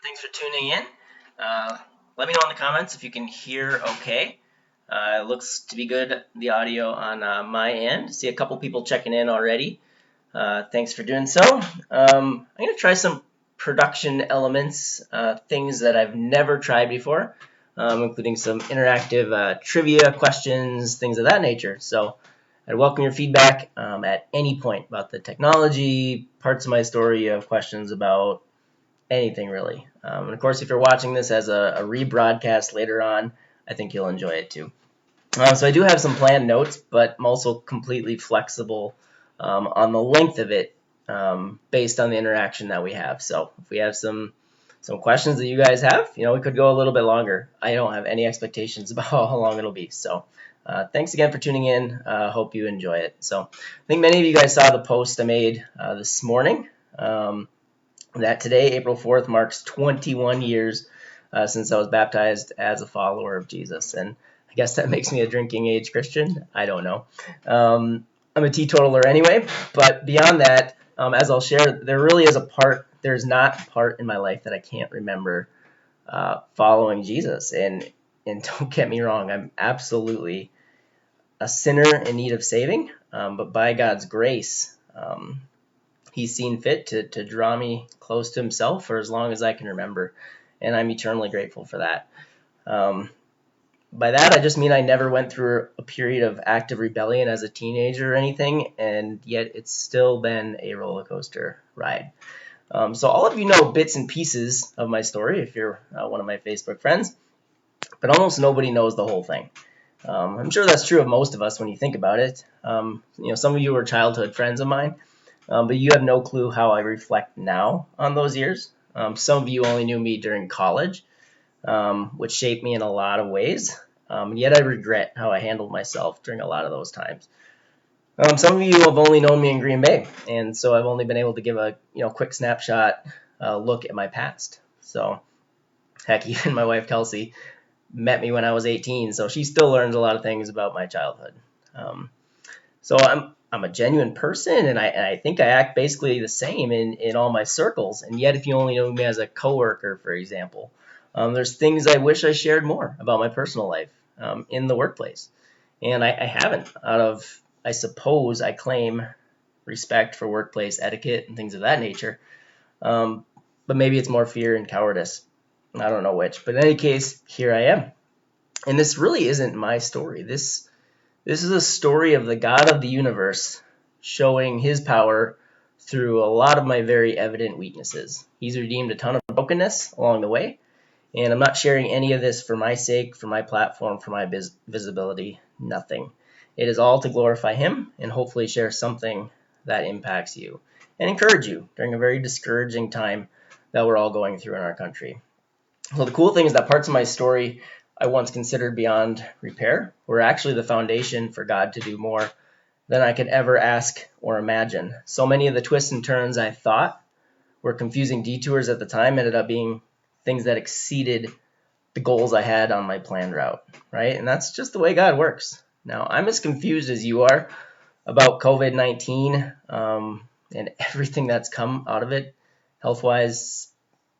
Thanks for tuning in. Let me know in the comments if you can hear okay. It looks to be good, the audio on my end. See a couple people checking in already. Thanks for doing so. I'm going to try some production elements, things that I've never tried before, including some interactive trivia questions, things of that nature. So I'd welcome your feedback at any point about the technology, parts of my story. You have questions about anything really. And of course, if you're watching this as a rebroadcast later on, I think you'll enjoy it too. So I do have some planned notes, but I'm also completely flexible on the length of it based on the interaction that we have. So if we have some questions that you guys have, we could go a little bit longer. I don't have any expectations about how long it'll be. So thanks again for tuning in. Hope you enjoy it. So I think many of you guys saw the post I made this morning. That today, April 4th, marks 21 years since I was baptized as a follower of Jesus. And I guess that makes me a drinking age Christian. I don't know. I'm a teetotaler anyway. But beyond that, as I'll share, there really is there's not a part in my life that I can't remember following Jesus. And don't get me wrong, I'm absolutely a sinner in need of saving. But by God's grace, He's seen fit to draw me close to himself for as long as I can remember, and I'm eternally grateful for that. By that, I just mean I never went through a period of active rebellion as a teenager or anything, and yet it's still been a roller coaster ride. So all of you know bits and pieces of my story if you're one of my Facebook friends, but almost nobody knows the whole thing. I'm sure that's true of most of us when you think about it. Some of you are childhood friends of mine. But you have no clue how I reflect now on those years. Some of you only knew me during college, which shaped me in a lot of ways. And yet I regret how I handled myself during a lot of those times. Some of you have only known me in Green Bay, and so I've only been able to give a quick snapshot look at my past. So, heck, even my wife Kelsey met me when I was 18, so she still learns a lot of things about my childhood. So I'm a genuine person, and I think I act basically the same in all my circles. And yet, if you only know me as a coworker, for example, there's things I wish I shared more about my personal life in the workplace. And I haven't out of, I suppose, I claim respect for workplace etiquette and things of that nature. But maybe it's more fear and cowardice. I don't know which. But in any case, here I am. And this really isn't my story. This is a story of the God of the universe showing his power through a lot of my very evident weaknesses. He's redeemed a ton of brokenness along the way, and I'm not sharing any of this for my sake, for my platform, for my visibility, nothing. It is all to glorify him and hopefully share something that impacts you and encourage you during a very discouraging time that we're all going through in our country. Well, the cool thing is that parts of my story I once considered beyond repair were actually the foundation for God to do more than I could ever ask or imagine. So many of the twists and turns I thought were confusing detours at the time ended up being things that exceeded the goals I had on my planned route, right? And that's just the way God works. Now, I'm as confused as you are about COVID-19 and everything that's come out of it, health-wise,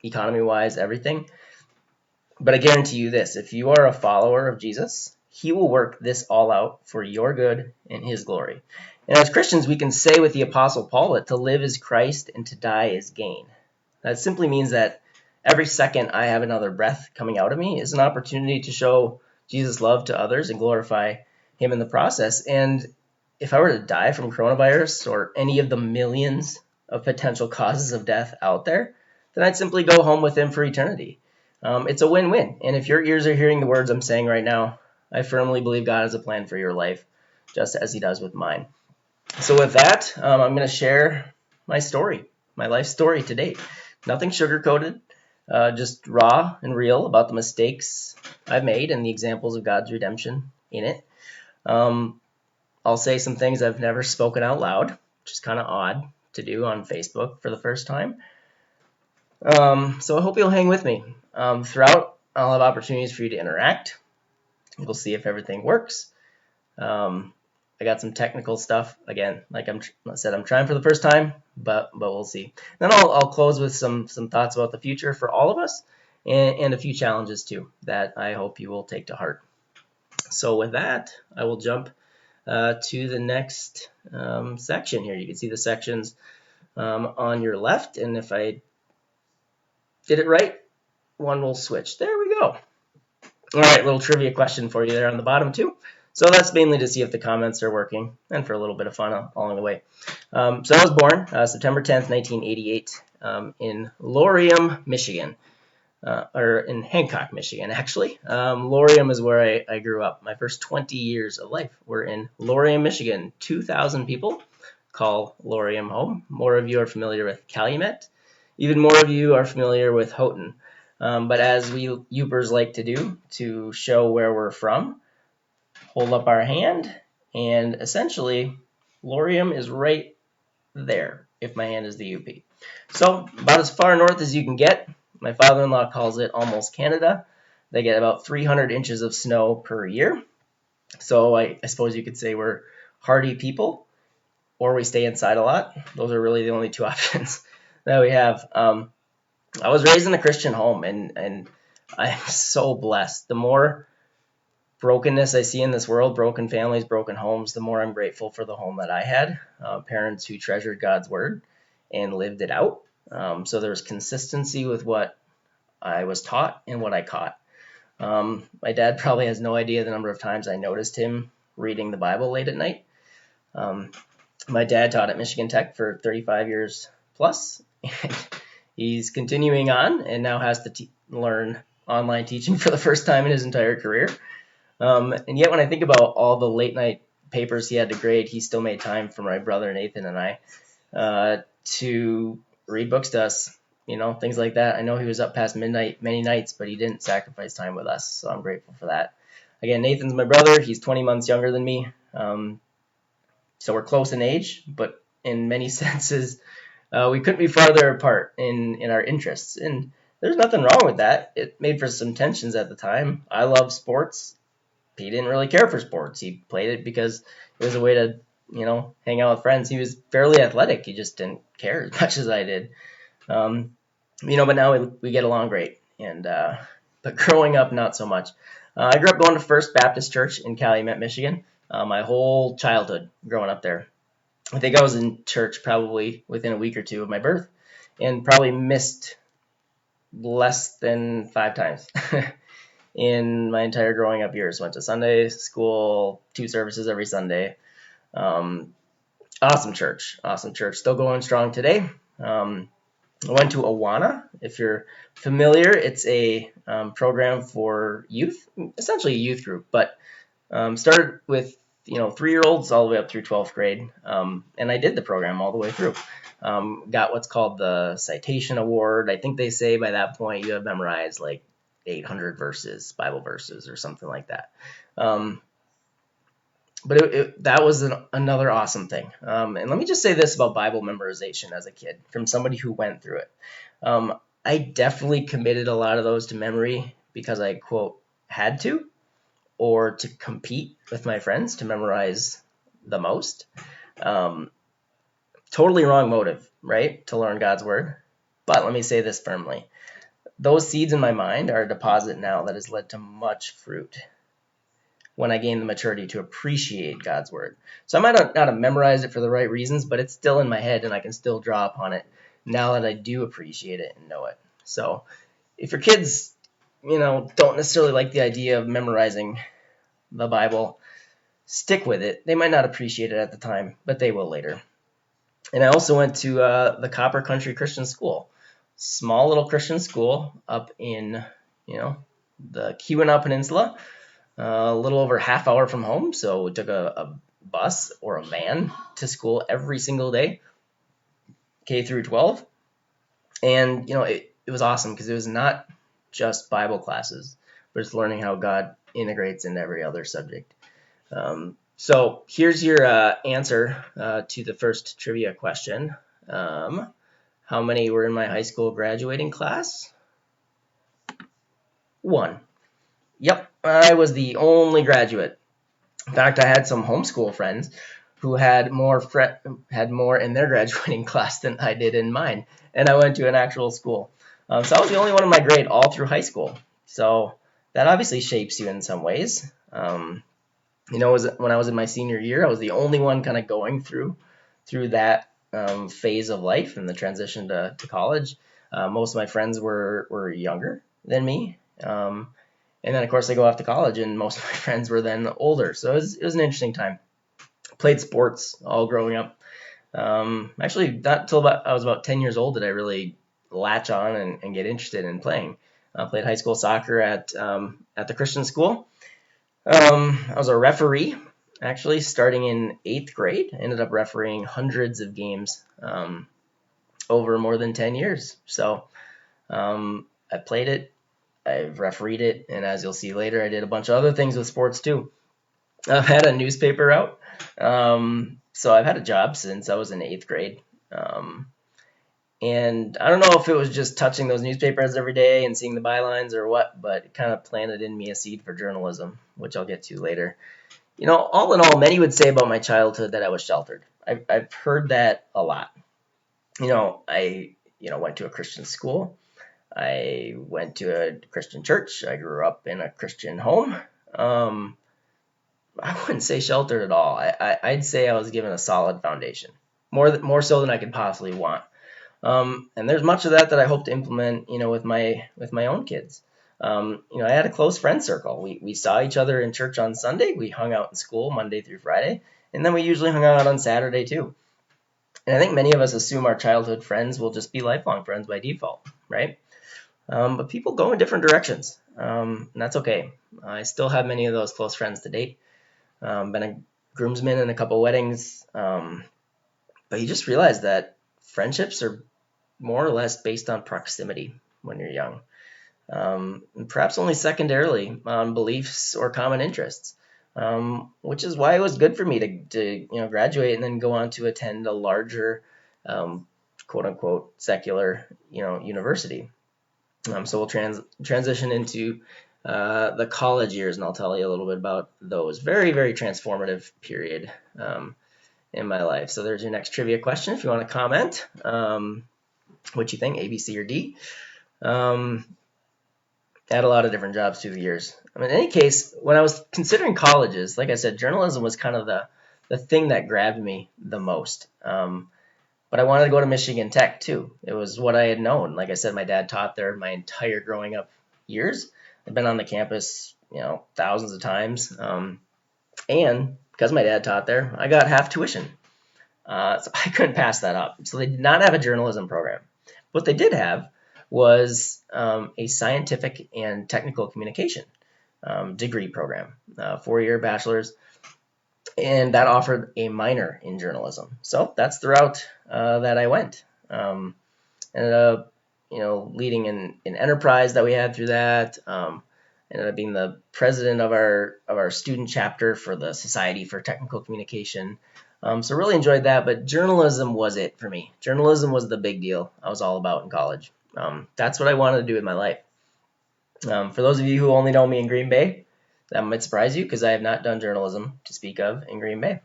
economy-wise, everything. But I guarantee you this, if you are a follower of Jesus, he will work this all out for your good and his glory. And as Christians, we can say with the Apostle Paul that to live is Christ and to die is gain. That simply means that every second I have another breath coming out of me is an opportunity to show Jesus' love to others and glorify him in the process. And if I were to die from coronavirus or any of the millions of potential causes of death out there, then I'd simply go home with him for eternity. It's a win-win. And if your ears are hearing the words I'm saying right now, I firmly believe God has a plan for your life, just as he does with mine. So with that, I'm going to share my story, my life story to date. Nothing sugar-coated, just raw and real about the mistakes I've made and the examples of God's redemption in it. I'll say some things I've never spoken out loud, which is kind of odd to do on Facebook for the first time. So I hope you'll hang with me. Throughout, I'll have opportunities for you to interact. We'll see if everything works. I got some technical stuff. Again, like I said, I'm trying for the first time, but we'll see. Then I'll close with some thoughts about the future for all of us, and a few challenges too that I hope you will take to heart. So with that, I will jump to the next section here. You can see the sections on your left, and if I did it right, one will switch. There we go. All right, little trivia question for you there on the bottom too. So that's mainly to see if the comments are working and for a little bit of fun along the way. So I was born September 10th, 1988 in Laurium, Michigan. Or in Hancock, Michigan, actually. Laurium is where I grew up. My first 20 years of life were in Laurium, Michigan. 2,000 people call Laurium home. More of you are familiar with Calumet. Even more of you are familiar with Houghton. But as we Yoopers like to do to show where we're from, hold up our hand, and essentially, Laurium is right there, if my hand is the UP. So, about as far north as you can get. My father-in-law calls it almost Canada. They get about 300 inches of snow per year. So I suppose you could say we're hardy people, or we stay inside a lot. Those are really the only two options that we have. I was raised in a Christian home, and I'm so blessed. The more brokenness I see in this world, broken families, broken homes, the more I'm grateful for the home that I had. Parents who treasured God's word and lived it out. So there's consistency with what I was taught and what I caught. My dad probably has no idea the number of times I noticed him reading the Bible late at night. My dad taught at Michigan Tech for 35 years plus. He's continuing on and now has to learn online teaching for the first time in his entire career. And yet when I think about all the late night papers he had to grade, he still made time for my brother Nathan and I to read books to us, things like that. I know he was up past midnight many nights, but he didn't sacrifice time with us, so I'm grateful for that. Again, Nathan's my brother. He's 20 months younger than me, so we're close in age, but in many senses, we couldn't be farther apart in our interests, and there's nothing wrong with that. It made for some tensions at the time. I love sports. He didn't really care for sports. He played it because it was a way to, hang out with friends. He was fairly athletic. He just didn't care as much as I did. But now we get along great. But growing up, not so much. I grew up going to First Baptist Church in Calumet, Michigan, my whole childhood growing up there. I think I was in church probably within a week or two of my birth and probably missed less than 5 times. In my entire growing up years. Went to Sunday school, 2 services every Sunday. Awesome church. Still going strong today. I went to Awana. If you're familiar, it's a program for youth, essentially a youth group, but started with 3-year-olds all the way up through 12th grade. And I did the program all the way through. Got what's called the Citation Award. I think they say by that point you have memorized like 800 Bible verses or something like that. But that was another awesome thing. And let me just say this about Bible memorization as a kid, from somebody who went through it. I definitely committed a lot of those to memory because I, quote, had to, or to compete with my friends to memorize the most. Totally wrong motive, right? To learn God's word. But let me say this firmly. Those seeds in my mind are a deposit now that has led to much fruit when I gain the maturity to appreciate God's word. So I might not have memorized it for the right reasons, but it's still in my head and I can still draw upon it now that I do appreciate it and know it. So if your kids, don't necessarily like the idea of memorizing the Bible, stick with it. They might not appreciate it at the time, but they will later. And I also went to the Copper Country Christian School. Small little Christian school up in, the Keweenaw Peninsula, a little over half hour from home. So we took a bus or a van to school every single day, K through 12. And, it was awesome because it was not just Bible classes, but it's learning how God integrates into every other subject. So here's your answer to the first trivia question. How many were in my high school graduating class? 1. Yep, I was the only graduate. In fact, I had some homeschool friends who had more in their graduating class than I did in mine, and I went to an actual school. So I was the only one in my grade all through high school. So that obviously shapes you in some ways. When I was in my senior year, I was the only one kind of going through that phase of life and the transition to college. Most of my friends were younger than me. And then, of course, I go off to college, and most of my friends were then older. So it was an interesting time. Played sports all growing up. Actually, not until I was about 10 years old did I really latch on and get interested in playing. I played high school soccer at the Christian school. I was a referee, actually, starting in 8th grade. I ended up refereeing hundreds of games over more than 10 years. So I played it, I've refereed it, and as you'll see later, I did a bunch of other things with sports too. I've had a newspaper out, so I've had a job since I was in 8th grade. And I don't know if it was just touching those newspapers every day and seeing the bylines or what, but it kind of planted in me a seed for journalism, which I'll get to later. All in all, many would say about my childhood that I was sheltered. I've heard that a lot. I went to a Christian school. I went to a Christian church. I grew up in a Christian home. I wouldn't say sheltered at all. I'd say I was given a solid foundation, more so than I could possibly want. And there's much of that I hope to implement, with my own kids. I had a close friend circle. We saw each other in church on Sunday. We hung out in school Monday through Friday, and then we usually hung out on Saturday too. And I think many of us assume our childhood friends will just be lifelong friends by default, right? But people go in different directions, and that's okay. I still have many of those close friends to date. Been a groomsman in a couple weddings, but you just realize that friendships are more or less based on proximity when you're young, and perhaps only secondarily on beliefs or common interests, which is why it was good for me to graduate and then go on to attend a larger, quote unquote, secular university. So we'll transition into the college years, and I'll tell you a little bit about those. Very, very transformative period in my life. So there's your next trivia question if you want to comment. What you think, A, B, C, or D? I had a lot of different jobs through the years. In any case, when I was considering colleges, like I said, journalism was kind of the thing that grabbed me the most. But I wanted to go to Michigan Tech too. It was what I had known. Like I said, my dad taught there my entire growing up years. I've been on the campus, thousands of times. And because my dad taught there, I got half tuition. So I couldn't pass that up. So they did not have a journalism program. What they did have was a scientific and technical communication degree program, 4-year bachelor's, and that offered a minor in journalism. So that's the route that I went. Ended up, leading an enterprise that we had through that. Ended up being the president of our student chapter for the Society for Technical Communication. So really enjoyed that, but journalism was it for me. Journalism was the big deal I was all about in college. That's what I wanted to do with my life. For those of you who only know me in Green Bay, that might surprise you because I have not done journalism to speak of in Green Bay.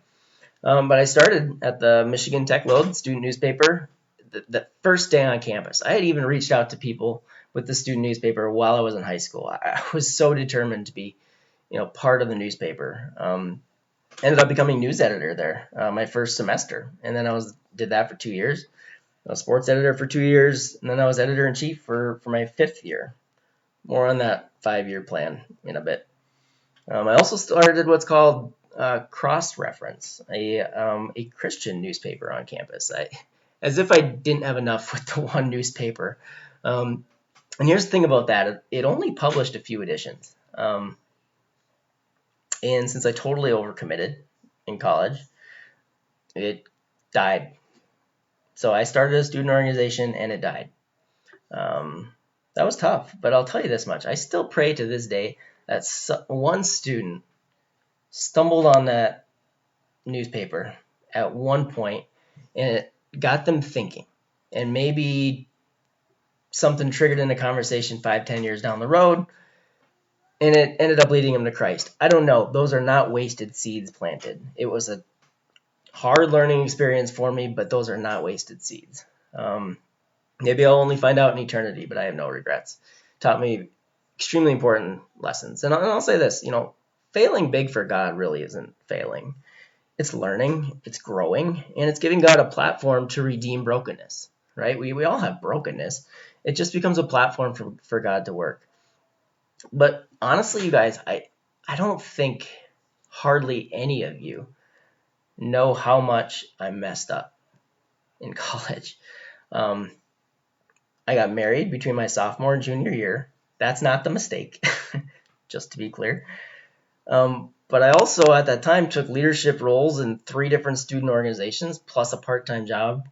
But I started at the Michigan Tech Load student newspaper the first day on campus. I had even reached out to people with the student newspaper while I was in high school. I was so determined to be, part of the newspaper. Ended up becoming news editor there my first semester, and then did that for 2 years. I was sports editor for 2 years, and then I was editor-in-chief for my 5th year. More on that 5-year plan in a bit. I also started what's called Cross-Reference, a Christian newspaper on campus. As if I didn't have enough with the one newspaper. And here's the thing about that. It only published a few editions. And since I totally overcommitted in college, it died. So I started a student organization, and it died. That was tough, but I'll tell you this much. I still pray to this day that one student stumbled on that newspaper at one point, and it got them thinking. And maybe something triggered in a conversation 5-10 years down the road, and it ended up leading him to Christ. I don't know. Those are not wasted seeds planted. It was a hard learning experience for me, but those are not wasted seeds. Maybe I'll only find out in eternity, but I have no regrets. Taught me extremely important lessons. And I'll say this, failing big for God really isn't failing. It's learning, it's growing, and it's giving God a platform to redeem brokenness, right? We all have brokenness. It just becomes a platform for God to work. But honestly, you guys, I don't think hardly any of you know how much I messed up in college. I got married between my sophomore and junior year. That's not the mistake, just to be clear. But I also, at that time, took leadership roles in 3 different student organizations, plus a part-time job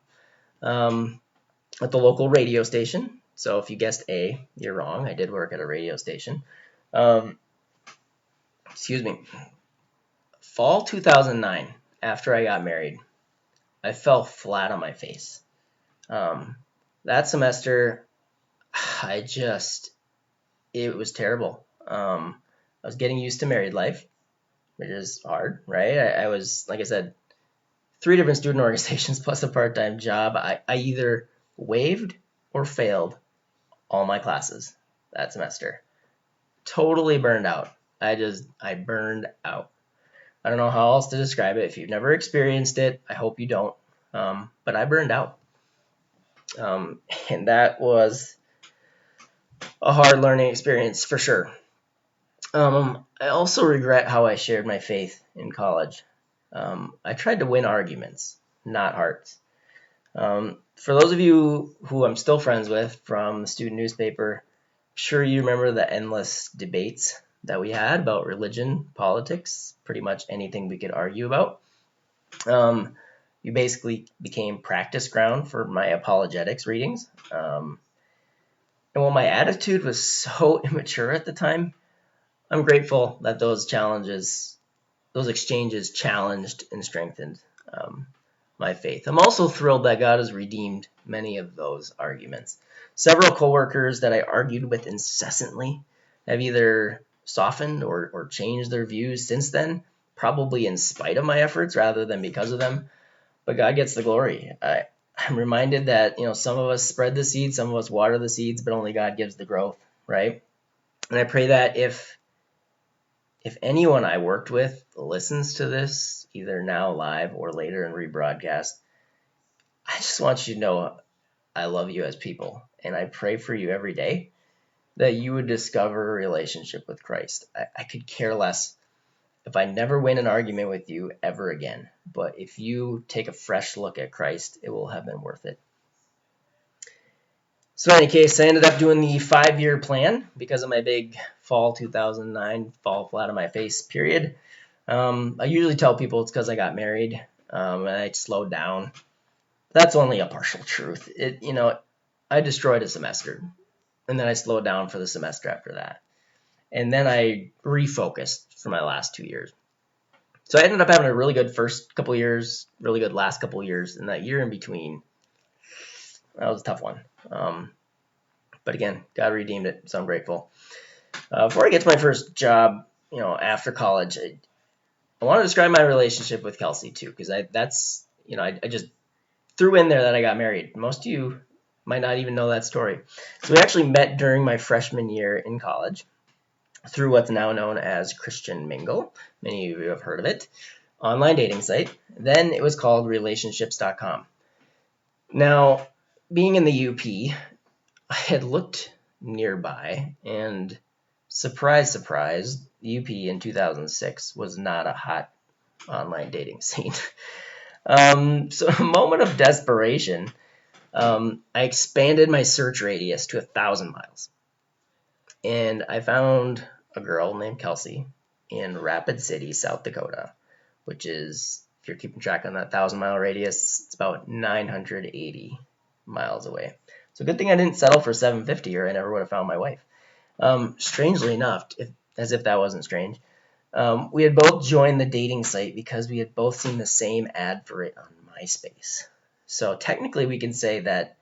at the local radio station. So if you guessed A, you're wrong. I did work at a radio station. Excuse me. Fall 2009, after I got married, I fell flat on my face. That semester, it was terrible. I was getting used to married life, which is hard, right? I was, like I said, 3 different student organizations plus a part-time job. I either waived or failed all my classes that semester. Totally burned out. I burned out. I don't know how else to describe it. If you've never experienced it, I hope you don't. But I burned out. And that was a hard learning experience for sure. I also regret how I shared my faith in college. I tried to win arguments, not hearts. For those of you who I'm still friends with from the student newspaper, I'm sure you remember the endless debates that we had about religion, politics, pretty much anything we could argue about. You basically became practice ground for my apologetics readings. And while my attitude was so immature at the time, I'm grateful that those exchanges challenged and strengthened my faith. I'm also thrilled that God has redeemed many of those arguments. Several coworkers that I argued with incessantly have either softened or changed their views since then, probably in spite of my efforts rather than because of them. But God gets the glory. I'm reminded that some of us spread the seeds, some of us water the seeds, but only God gives the growth, right? And I pray that if anyone I worked with listens to this, either now live or later in rebroadcast, I just want you to know I love you as people, and I pray for you every day that you would discover a relationship with Christ. I could care less if I never win an argument with you ever again, but if you take a fresh look at Christ, it will have been worth it. So in any case, I ended up doing the 5-year plan because of my big fall 2009 fall flat on my face period. I usually tell people it's because I got married and I slowed down. That's only a partial truth. I destroyed a semester, and then I slowed down for the semester after that. And then I refocused for my last 2 years. So I ended up having a really good first couple years, really good last couple years, and that year in between, that was a tough one. But again, God redeemed it, so I'm grateful. Before I get to my first job, after college, I want to describe my relationship with Kelsey too, because I just threw in there that I got married. Most of you might not even know that story. So we actually met during my freshman year in college through what's now known as Christian Mingle. Many of you have heard of it. Online dating site. Then it was called relationships.com. Now, being in the UP, I had looked nearby, and surprise, surprise, the UP in 2006 was not a hot online dating scene. So a moment of desperation, I expanded my search radius to 1,000 miles. And I found a girl named Kelsey in Rapid City, South Dakota, which is, if you're keeping track on that 1,000-mile radius, it's about 980 miles away. So good thing I didn't settle for 750 or I never would have found my wife. Strangely enough, as if that wasn't strange, we had both joined the dating site because we had both seen the same ad for it on MySpace. So technically we can say that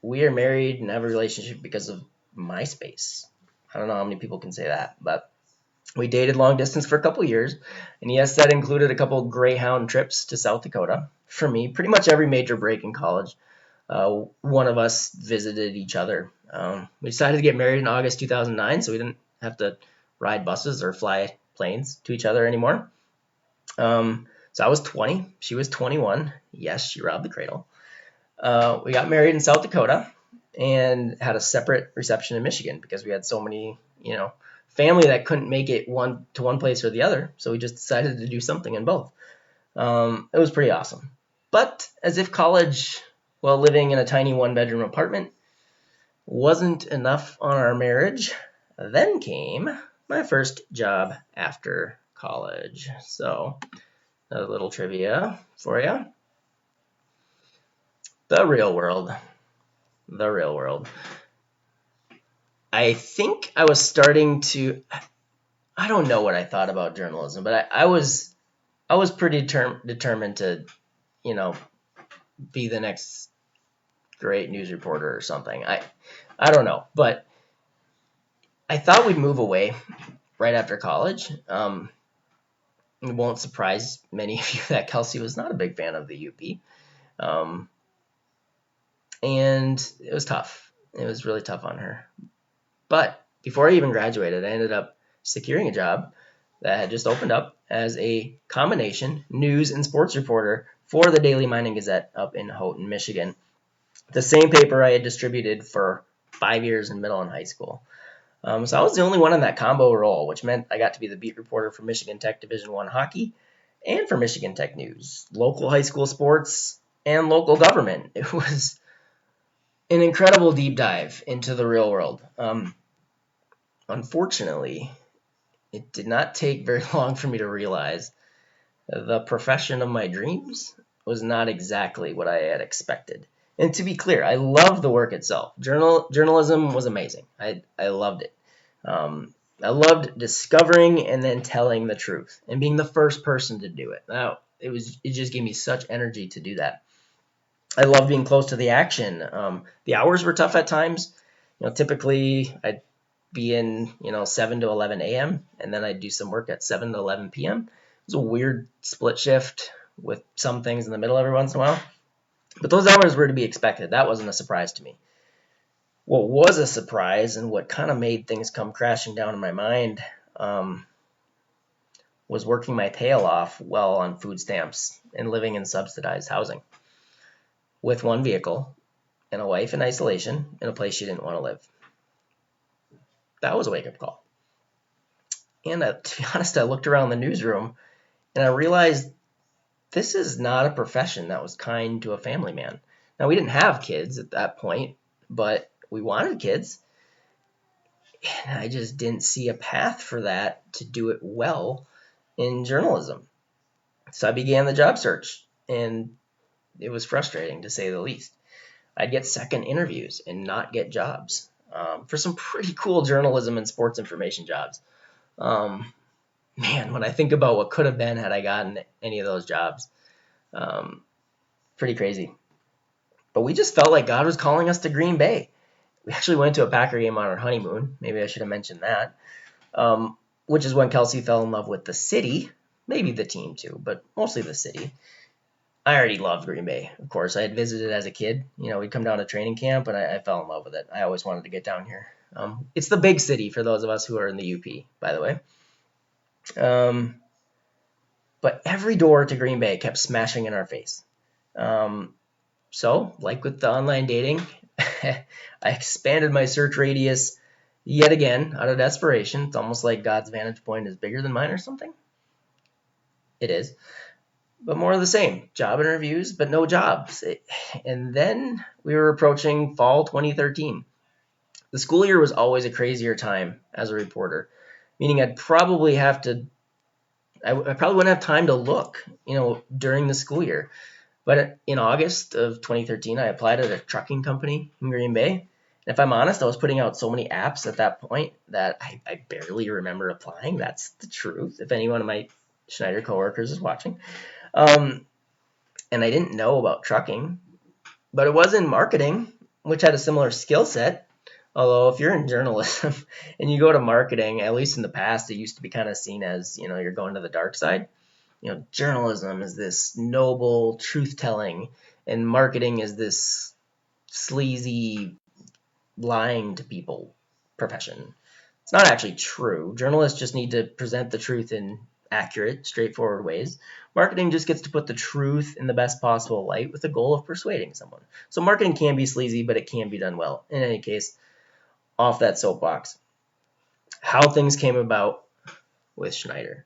we are married and have a relationship because of MySpace. I don't know how many people can say that, but we dated long distance for a couple years. And yes, that included a couple Greyhound trips to South Dakota. For me, pretty much every major break in college, one of us visited each other. We decided to get married in August 2009, so we didn't have to ride buses or fly planes to each other anymore. So I was 20, she was 21. Yes, she robbed the cradle. We got married in South Dakota and had a separate reception in Michigan because we had so many, family that couldn't make it one place or the other. So we just decided to do something in both. It was pretty awesome. But as if college, while living in a tiny one-bedroom apartment, wasn't enough on our marriage, then came my first job after college. So, another little trivia for you. The real world. The real world. I think I was starting to, I don't know what I thought about journalism, but I was pretty determined to, be the next great news reporter or something. I don't know, but I thought we'd move away right after college. It won't surprise many of you that Kelsey was not a big fan of the UP. And it was tough. It was really tough on her. But before I even graduated, I ended up securing a job that had just opened up as a combination news and sports reporter for the Daily Mining Gazette up in Houghton, Michigan. The same paper I had distributed for 5 years in middle and high school. So I was the only one in that combo role, which meant I got to be the beat reporter for Michigan Tech Division I hockey and for Michigan Tech News, local high school sports, and local government. It was an incredible deep dive into the real world. Unfortunately, it did not take very long for me to realize the profession of my dreams was not exactly what I had expected. And to be clear, I loved the work itself. Journalism was amazing. I loved it. I loved discovering and then telling the truth and being the first person to do it. Now, it just gave me such energy to do that. I love being close to the action. The hours were tough at times. Typically I'd be in, 7 to 11 a.m. and then I'd do some work at 7 to 11 p.m. It was a weird split shift with some things in the middle every once in a while. But those hours were to be expected. That wasn't a surprise to me. What was a surprise and what kind of made things come crashing down in my mind was working my tail off well on food stamps and living in subsidized housing with one vehicle and a wife in isolation in a place she didn't want to live. That was a wake-up call. And to be honest, I looked around the newsroom and I realized this is not a profession that was kind to a family man. Now, we didn't have kids at that point, but we wanted kids. And I just didn't see a path for that to do it well in journalism. So I began the job search, and it was frustrating to say the least. I'd get second interviews and not get jobs for some pretty cool journalism and sports information jobs. Man, when I think about what could have been had I gotten any of those jobs, pretty crazy. But we just felt like God was calling us to Green Bay. We actually went to a Packer game on our honeymoon. Maybe I should have mentioned that. Which is when Kelsey fell in love with the city. Maybe the team too, but mostly the city. I already loved Green Bay, of course. I had visited as a kid. We'd come down to training camp, and I fell in love with it. I always wanted to get down here. It's the big city for those of us who are in the UP, by the way. But every door to Green Bay kept smashing in our face. So, like with the online dating, I expanded my search radius yet again out of desperation. It's almost like God's vantage point is bigger than mine or something. It is. But more of the same. Job interviews, but no jobs. And then we were approaching fall 2013. The school year was always a crazier time as a reporter, meaning I probably wouldn't have time to look, during the school year. But in August of 2013, I applied at a trucking company in Green Bay. And if I'm honest, I was putting out so many apps at that point that I barely remember applying. That's the truth. If any one of my Schneider coworkers is watching. And I didn't know about trucking, but it was in marketing, which had a similar skill set, Although if you're in journalism and you go to marketing, at least in the past, it used to be kind of seen as, you're going to the dark side. Journalism is this noble truth telling, and marketing is this sleazy lying to people profession. It's not actually true. Journalists just need to present the truth in accurate, straightforward ways. Marketing just gets to put the truth in the best possible light with the goal of persuading someone. So marketing can be sleazy, but it can be done well. In any case, off that soapbox. How things came about with Schneider.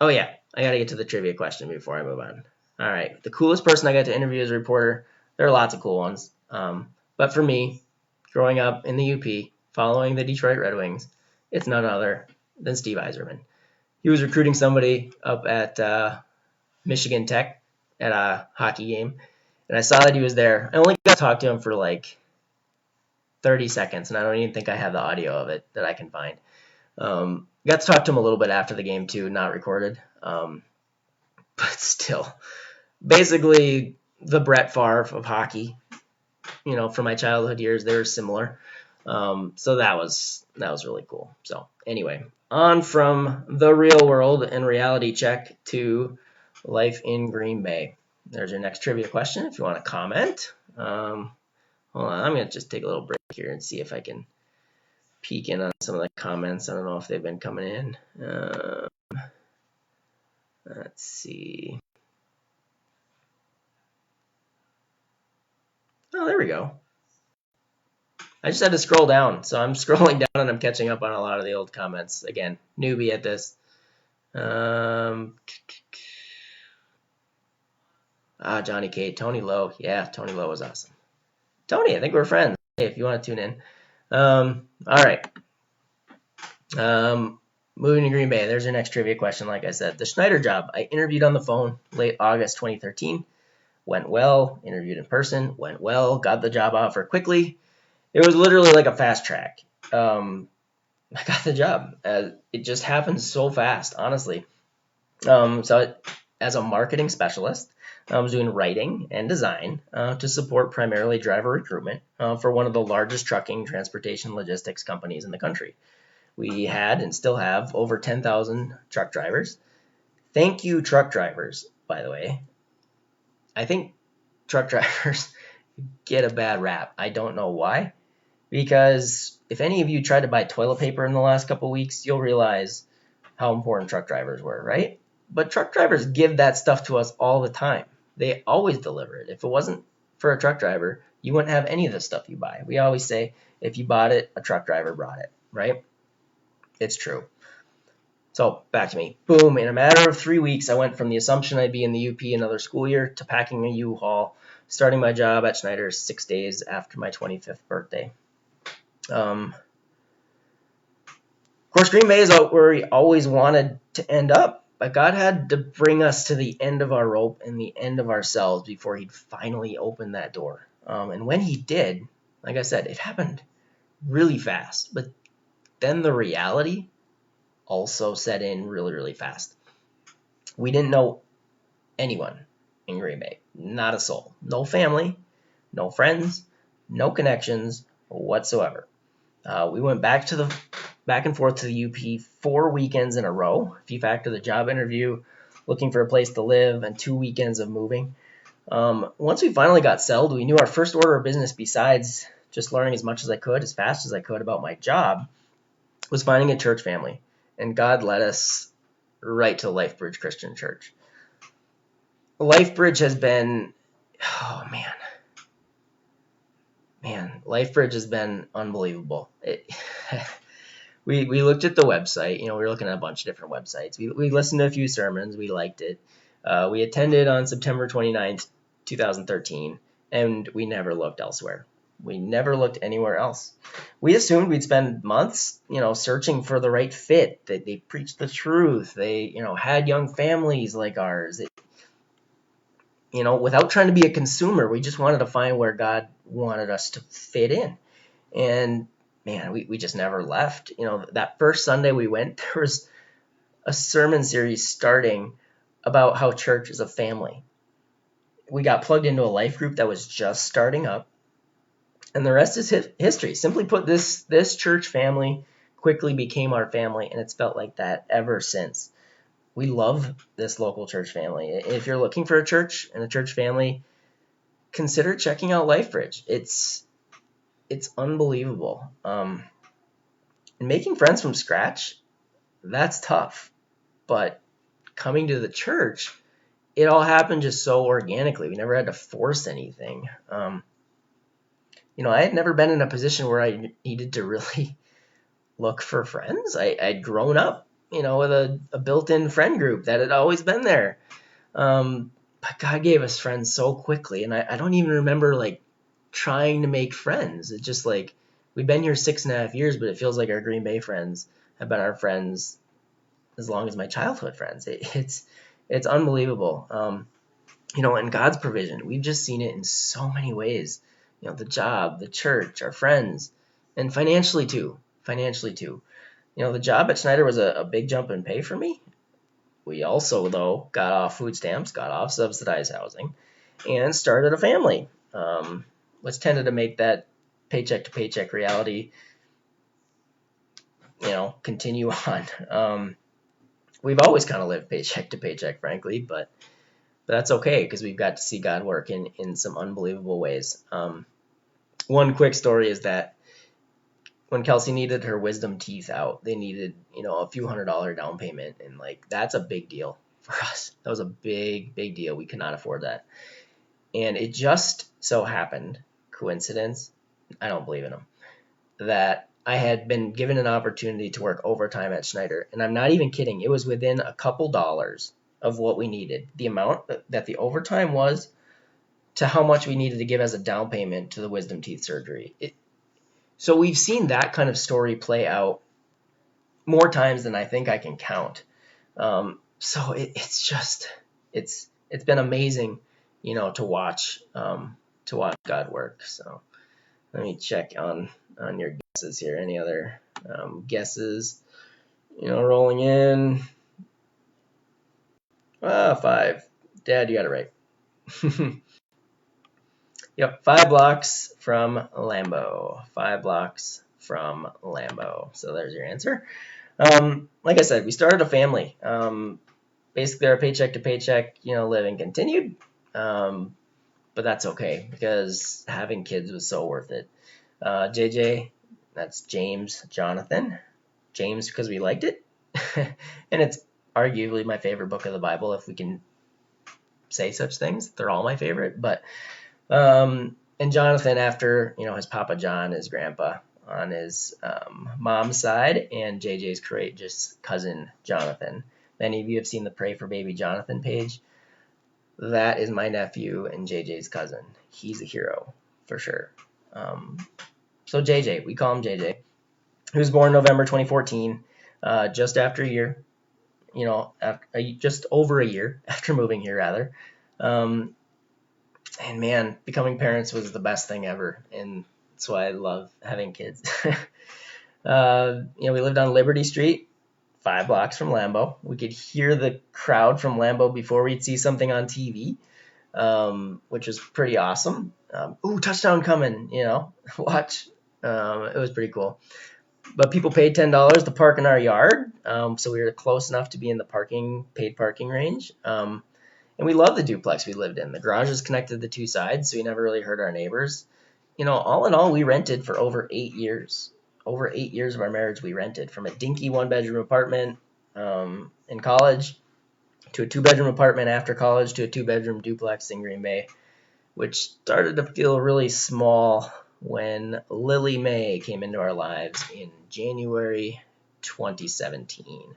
Oh yeah, I gotta get to the trivia question before I move on. All right, the coolest person I got to interview as a reporter. There are lots of cool ones, but for me, growing up in the UP, following the Detroit Red Wings, it's none other than Steve Yzerman. He was recruiting somebody up at Michigan Tech at a hockey game, and I saw that he was there. I only got to talk to him for like 30 seconds, and I don't even think I have the audio of it that I can find. Got to talk to him a little bit after the game too, not recorded, but still, basically the Brett Favre of hockey. From my childhood years, they were similar. So that was really cool. So anyway, on from the real world and reality check to life in Green Bay. There's your next trivia question. If you want to comment, hold on. I'm gonna just take a little break here and see if I can peek in on some of the comments. I don't know if they've been coming in. Let's see. Oh, there we go. I just had to scroll down. So I'm scrolling down and I'm catching up on a lot of the old comments. Again, newbie at this. Johnny K. Tony Lowe. Yeah, Tony Lowe was awesome. Tony, I think we're friends. Hey, if you want to tune in. All right. Moving to Green Bay. There's your next trivia question. Like I said, the Schneider job. I interviewed on the phone late August 2013. Went well. Interviewed in person. Went well. Got the job offer quickly. It was literally like a fast track. I got the job. It just happened so fast, honestly. So as a marketing specialist, I was doing writing and design to support primarily driver recruitment for one of the largest trucking, transportation, logistics companies in the country. We had and still have over 10,000 truck drivers. Thank you, truck drivers, by the way. I think truck drivers get a bad rap. I don't know why. Because if any of you tried to buy toilet paper in the last couple of weeks, you'll realize how important truck drivers were, right? But truck drivers give that stuff to us all the time. They always deliver it. If it wasn't for a truck driver, you wouldn't have any of the stuff you buy. We always say, if you bought it, a truck driver brought it, right? It's true. So back to me. Boom. In a matter of 3 weeks, I went from the assumption I'd be in the UP another school year to packing a U-Haul, starting my job at Schneider 6 days after my 25th birthday. Of course, Green Bay is where we always wanted to end up, but God had to bring us to the end of our rope and the end of ourselves before he'd finally open that door. And when he did, like I said, it happened really fast, but then the reality also set in really, really fast. We didn't know anyone in Green Bay, not a soul, no family, no friends, no connections whatsoever. We went back and forth to the UP 4 weekends in a row, if you factor the job interview, looking for a place to live, and 2 weekends of moving. Once we finally got settled, we knew our first order of business, besides just learning as much as I could, as fast as I could about my job, was finding a church family. And God led us right to LifeBridge Christian Church. LifeBridge has been, LifeBridge has been unbelievable. We looked at the website. We were looking at a bunch of different websites. We listened to a few sermons. We liked it. We attended on September 29th, 2013, and we never looked elsewhere. We never looked anywhere else. We assumed we'd spend months, searching for the right fit, that they preached the truth. They, had young families like ours. Without trying to be a consumer, we just wanted to find where God wanted us to fit in. And man, we just never left. That first Sunday we went, there was a sermon series starting about how church is a family. We got plugged into a life group that was just starting up. And the rest is history. Simply put, this church family quickly became our family, and it's felt like that ever since. We love this local church family. If you're looking for a church and a church family, consider checking out LifeBridge. It's unbelievable. And making friends from scratch, that's tough. But coming to the church, it all happened just so organically. We never had to force anything. I had never been in a position where I needed to really look for friends. I'd grown up, with a built-in friend group that had always been there. But God gave us friends so quickly, and I don't even remember like trying to make friends. It's just like we've been here 6.5 years, but it feels like our Green Bay friends have been our friends as long as my childhood friends. It's unbelievable. And God's provision, we've just seen it in so many ways. The job, the church, our friends, and financially too. The job at Schneider was a big jump in pay for me. We also, though, got off food stamps, got off subsidized housing, and started a family, which tended to make that paycheck to paycheck reality, continue on. We've always kind of lived paycheck to paycheck, frankly, but that's okay because we've got to see God work in some unbelievable ways. One quick story is that when Kelsey needed her wisdom teeth out, they needed, a few $100 down payment. And that's a big deal for us. That was a big, big deal. We could not afford that. And it just so happened, coincidence, I don't believe in them, that I had been given an opportunity to work overtime at Schneider. And I'm not even kidding. It was within a couple dollars of what we needed. The amount that the overtime was to how much we needed to give as a down payment to the wisdom teeth surgery. So we've seen that kind of story play out more times than I think I can count. So it's been amazing, to watch God work. So let me check on your guesses here. Any other guesses? Rolling in. 5. Dad, you got it right. Yep, 5 blocks from Lambeau. 5 blocks from Lambeau. So there's your answer. Like I said, we started a family. Basically, our paycheck to paycheck, living continued. But that's okay because having kids was so worth it. JJ, that's James Jonathan. James because we liked it. And it's arguably my favorite book of the Bible, if we can say such things. They're all my favorite. But and Jonathan after, his Papa John, his grandpa on his mom's side, and JJ's courageous cousin Jonathan. Many of you have seen the Pray for Baby Jonathan page. That is my nephew and JJ's cousin. He's a hero for sure. So JJ, we call him JJ. He was born November 2014, just after a year, just over a year after moving here, rather. And man, becoming parents was the best thing ever, and that's why I love having kids. We lived on Liberty Street, 5 blocks from Lambeau. We could hear the crowd from Lambeau before we'd see something on TV, which was pretty awesome. Touchdown coming, watch. It was pretty cool. But people paid $10 to park in our yard, so we were close enough to be in the paid parking range. And we loved the duplex we lived in. The garage is connected to the 2 sides, so we never really hurt our neighbors. All in all, we rented for over 8 years. Over 8 years of our marriage, we rented from a dinky 1-bedroom apartment in college to a 2-bedroom apartment after college to a 2-bedroom duplex in Green Bay, which started to feel really small when Lily Mae came into our lives in January 2017.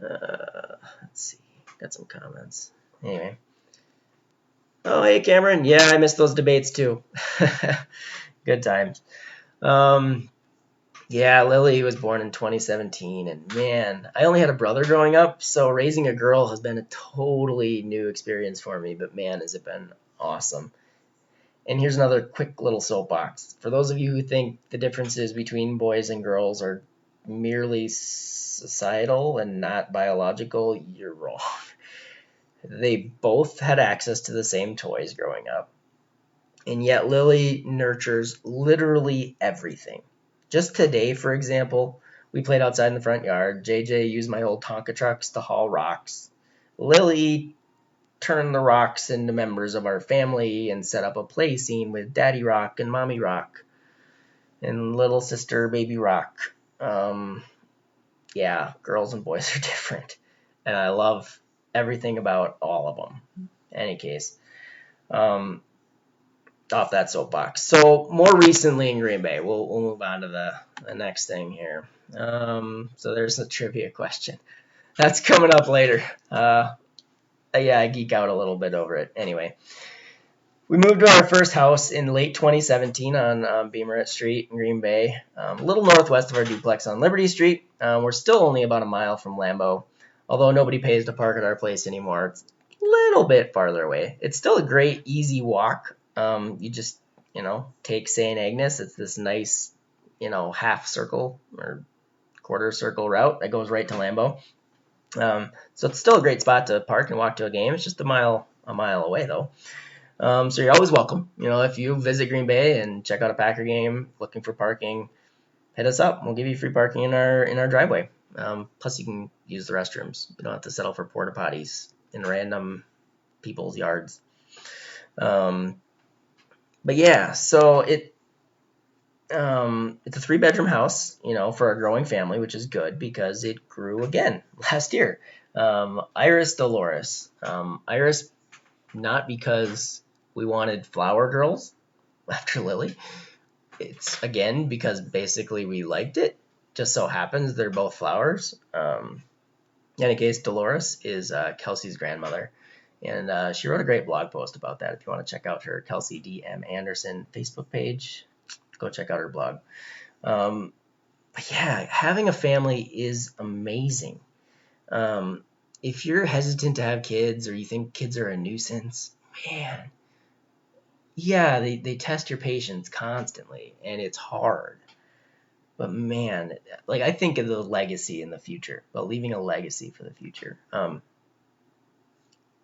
Let's see. Got some comments. Anyway. Oh, hey, Cameron. Yeah, I missed those debates too. Good times. Yeah, Lily was born in 2017, and man, I only had a brother growing up, so raising a girl has been a totally new experience for me, but man, has it been awesome. And here's another quick little soapbox. For those of you who think the differences between boys and girls are merely societal and not biological, you're wrong. They both had access to the same toys growing up. And yet Lily nurtures literally everything. Just today, for example, we played outside in the front yard. JJ used my old Tonka trucks to haul rocks. Lily turned the rocks into members of our family and set up a play scene with Daddy Rock and Mommy Rock and little sister Baby Rock. Yeah, girls and boys are different, and I love everything about all of them. Any case, off that soapbox. So more recently in Green Bay, we'll move on to the next thing here. So there's a trivia question. That's coming up later. Yeah, I geek out a little bit over it. Anyway, we moved to our first house in late 2017 on Beamer Street in Green Bay, a little northwest of our duplex on Liberty Street. We're still only about a mile from Lambeau, although nobody pays to park at our place anymore. It's a little bit farther away. It's still a great, easy walk. You just, take St. Agnes. It's this nice, half circle or quarter circle route that goes right to Lambeau. So it's still a great spot to park and walk to a game. It's just a mile away, though. So you're always welcome. If you visit Green Bay and check out a Packer game, looking for parking, hit us up. We'll give you free parking in our driveway. Plus, you can use the restrooms. You don't have to settle for porta potties in random people's yards. But yeah, so it's a 3-bedroom house, for a growing family, which is good because it grew again last year. Iris Dolores. Iris, not because we wanted flower girls after Lily. It's, again, because basically we liked it. Just so happens they're both flowers. In any case, Dolores is Kelsey's grandmother. And she wrote a great blog post about that. If you want to check out her Kelsey D.M. Anderson Facebook page, go check out her blog. But yeah, having a family is amazing. If you're hesitant to have kids or you think kids are a nuisance, man, yeah, they test your patience constantly, and it's hard. But man, I think of the legacy in the future, but leaving a legacy for the future.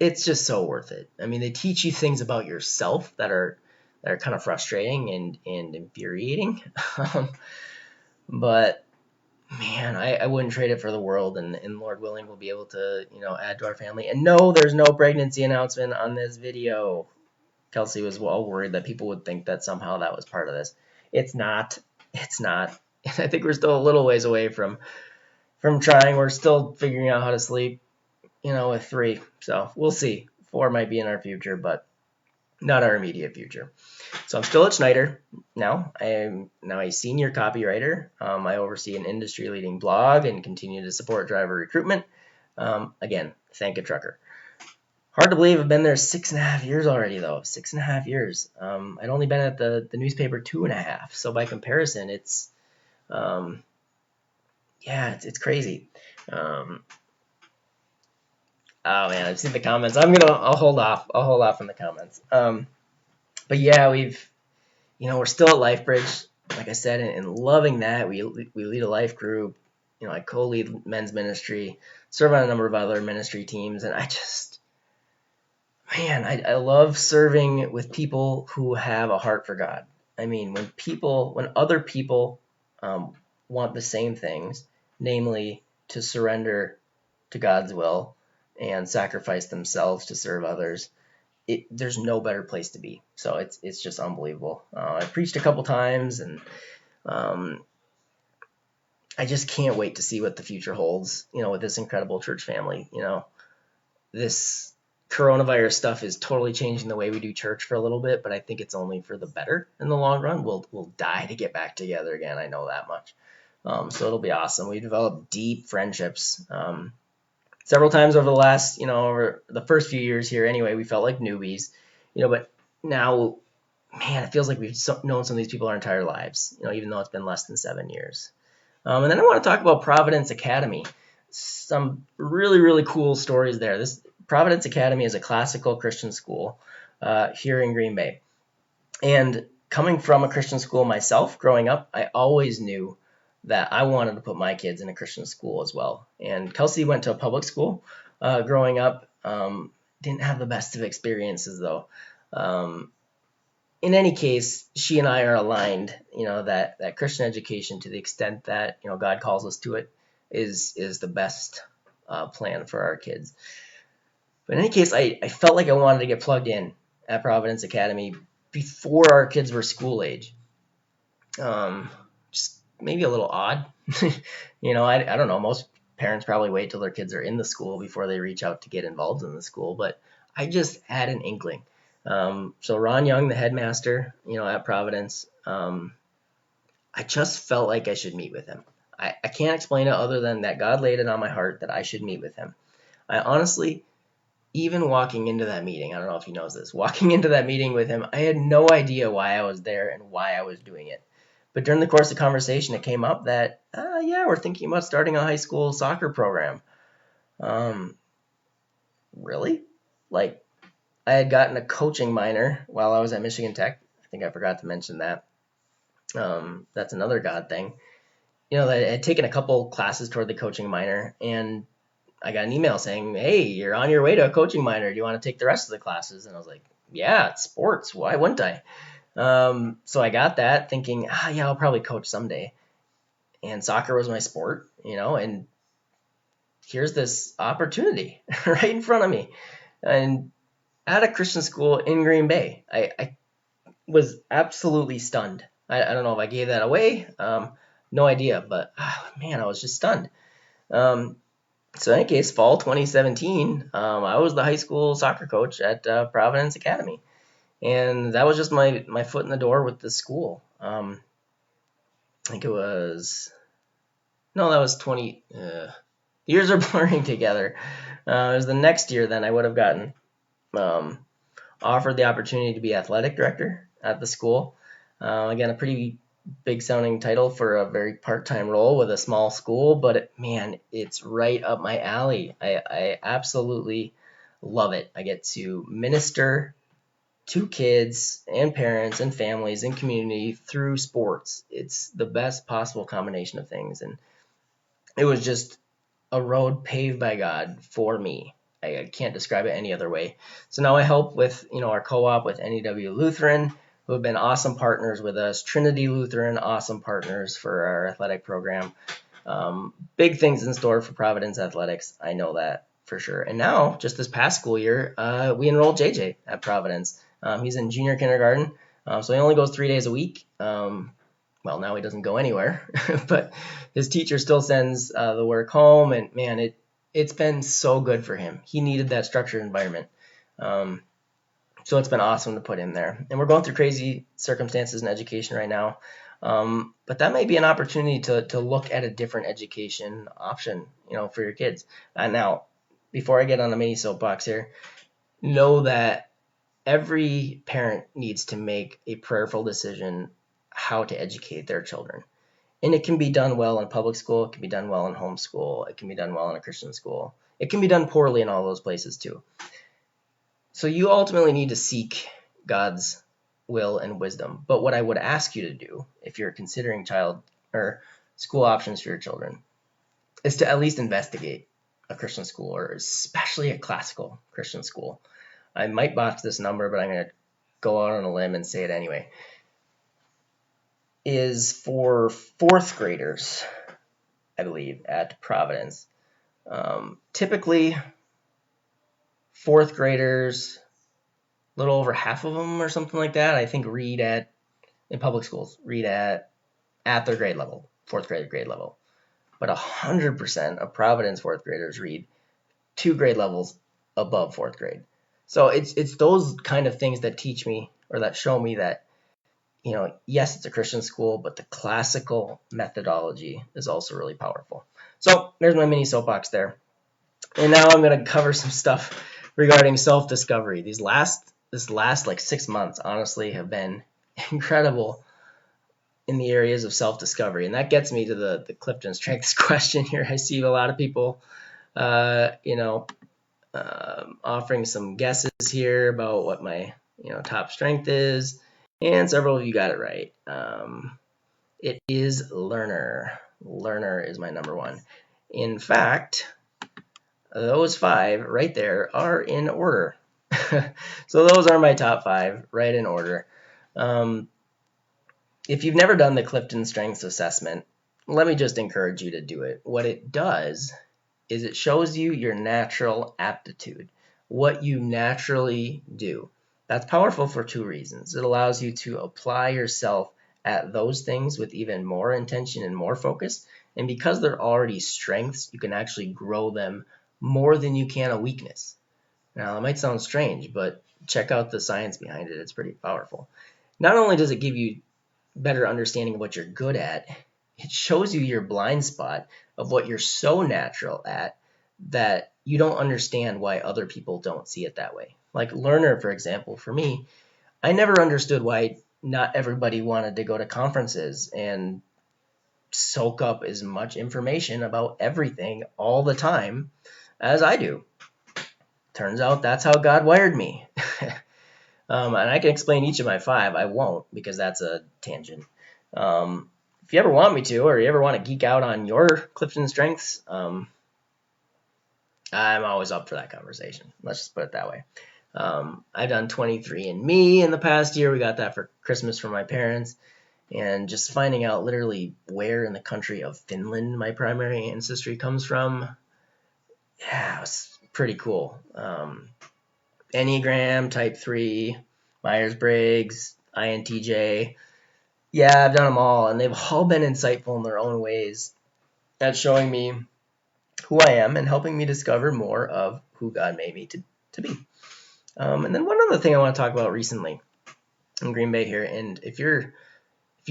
It's just so worth it. I mean, they teach you things about yourself that are kind of frustrating and infuriating. But man, I wouldn't trade it for the world, and Lord willing, we'll be able to, add to our family. And no, there's no pregnancy announcement on this video. Kelsey was well worried that people would think that somehow that was part of this. It's not. It's not. And I think we're still a little ways away from trying. We're still figuring out how to sleep, with 3. So we'll see. 4 might be in our future, but not our immediate future. So I'm still at Schneider now. I am now a senior copywriter. I oversee an industry-leading blog and continue to support driver recruitment. Again, thank a trucker. Hard to believe I've been there 6.5 years already, though. 6.5 years. I'd only been at the newspaper 2.5. So by comparison, it's it's crazy. Oh man, I've seen the comments. I'll hold off. I'll hold off on the comments. But yeah, we're still at LifeBridge, like I said, and loving that. We lead a life group. I co-lead men's ministry, serve on a number of other ministry teams, and I love serving with people who have a heart for God. I mean, when other people want the same things, namely to surrender to God's will and sacrifice themselves to serve others, there's no better place to be. So it's just unbelievable. I preached a couple times, and I just can't wait to see what the future holds, with this incredible church family. This coronavirus stuff is totally changing the way we do church for a little bit, but I think it's only for the better in the long run. We'll die to get back together again. I know that much. So it'll be awesome. We developed deep friendships. Several times over the last, over the first few years here anyway, we felt like newbies, but now, man, it feels like we've known some of these people our entire lives, even though it's been less than 7 years. And then I want to talk about Providence Academy. Some really, really cool stories there. This Providence Academy is a classical Christian school here in Green Bay. And coming from a Christian school myself, growing up, I always knew that I wanted to put my kids in a Christian school as well. And Kelsey went to a public school growing up. Didn't have the best of experiences, though. in any case, she and I are aligned, that Christian education, to the extent that, God calls us to it, is the best plan for our kids. But in any case, I felt like I wanted to get plugged in at Providence Academy before our kids were school age. Just maybe a little odd. I don't know. Most parents probably wait till their kids are in the school before they reach out to get involved in the school, but I just had an inkling. So Ron Young, the headmaster, at Providence, I just felt like I should meet with him. I can't explain it other than that God laid it on my heart that I should meet with him. I honestly, even walking into that meeting, I don't know if he knows this, walking into that meeting with him, I had no idea why I was there and why I was doing it. But during the course of conversation, it came up that, yeah, we're thinking about starting a high school soccer program. Really? Like, I had gotten a coaching minor while I was at Michigan Tech. I think I forgot to mention that. That's another God thing. I had taken a couple classes toward the coaching minor, and I got an email saying, hey, you're on your way to a coaching minor. Do you want to take the rest of the classes? And I was like, yeah, it's sports. Why wouldn't I? So I got that thinking, yeah, I'll probably coach someday. And soccer was my sport, and here's this opportunity right in front of me. And at a Christian school in Green Bay, I was absolutely stunned. I don't know if I gave that away. No idea, but man, I was just stunned. So in any case, fall 2017, I was the high school soccer coach at Providence Academy. And that was just my foot in the door with the school. I think it was, no, that was 20, the years are blurring together. It was the next year then I would have gotten offered the opportunity to be athletic director at the school. Again, a pretty big sounding title for a very part-time role with a small school, but it's right up my alley. I absolutely love it. I get to minister to kids and parents and families and community through sports. It's the best possible combination of things, and it was just a road paved by God for me. I can't describe it any other way. So now I help with our co-op with NEW Lutheran, who have been awesome partners with us. Trinity Lutheran, awesome partners for our athletic program. Big things in store for Providence Athletics. I know that for sure. And now, just this past school year, we enrolled JJ at Providence. He's in junior kindergarten, so he only goes 3 days a week. Well, now he doesn't go anywhere, but his teacher still sends the work home, and man, it's been so good for him. He needed that structured environment. So it's been awesome to put him there. And we're going through crazy circumstances in education right now. But that may be an opportunity to look at a different education option, for your kids. Now, before I get on the mini soapbox here, know that every parent needs to make a prayerful decision how to educate their children. And it can be done well in public school. It can be done well in homeschool. It can be done well in a Christian school. It can be done poorly in all those places too. So you ultimately need to seek God's will and wisdom. But what I would ask you to do, if you're considering child or school options for your children, is to at least investigate a Christian school, or especially a classical Christian school. I might botch this number, but I'm going to go out on a limb and say it anyway. Is for fourth graders, I believe, at Providence. Typically, fourth graders, a little over half of them or something like that, I think in public schools, read at their grade level, fourth grade level. But 100% of Providence fourth graders read 2 grade levels above fourth grade. So it's those kind of things that teach me, or that show me that, yes, it's a Christian school, but the classical methodology is also really powerful. So there's my mini soapbox there. And now I'm going to cover some stuff regarding self-discovery. This last like 6 months, honestly, have been incredible in the areas of self-discovery. And that gets me to the Clifton Strengths question here. I see a lot of people, offering some guesses here about what my, top strength is. And several of you got it right. It is learner. Learner is my number 1. In fact, those 5 right there are in order. So those are my top 5, right in order. Um, if you've never done the Clifton Strengths Assessment, let me just encourage you to do it. What it does is it shows you your natural aptitude, what you naturally do. That's powerful for two reasons. It allows you to apply yourself at those things with even more intention and more focus. And because they're already strengths, you can actually grow them more than you can a weakness. Now, it might sound strange, but check out the science behind it. It's pretty powerful. Not only does it give you better understanding of what you're good at, it shows you your blind spot of what you're so natural at that you don't understand why other people don't see it that way. Like learner, for example, for me, I never understood why not everybody wanted to go to conferences and soak up as much information about everything all the time as I do. Turns out that's how God wired me. And I can explain each of my 5. I won't because that's a tangent. If you ever want me to, or you ever want to geek out on your Clifton strengths, I'm always up for that conversation. Let's just put it that way. I've done 23andMe in the past year. We got that for Christmas from my parents. And just finding out literally where in the country of Finland my primary ancestry comes from, yeah, it was pretty cool. Enneagram, Type 3, Myers-Briggs, INTJ. Yeah, I've done them all, and they've all been insightful in their own ways at showing me who I am and helping me discover more of who God made me to be. And then one other thing I want to talk about recently in Green Bay here, and if you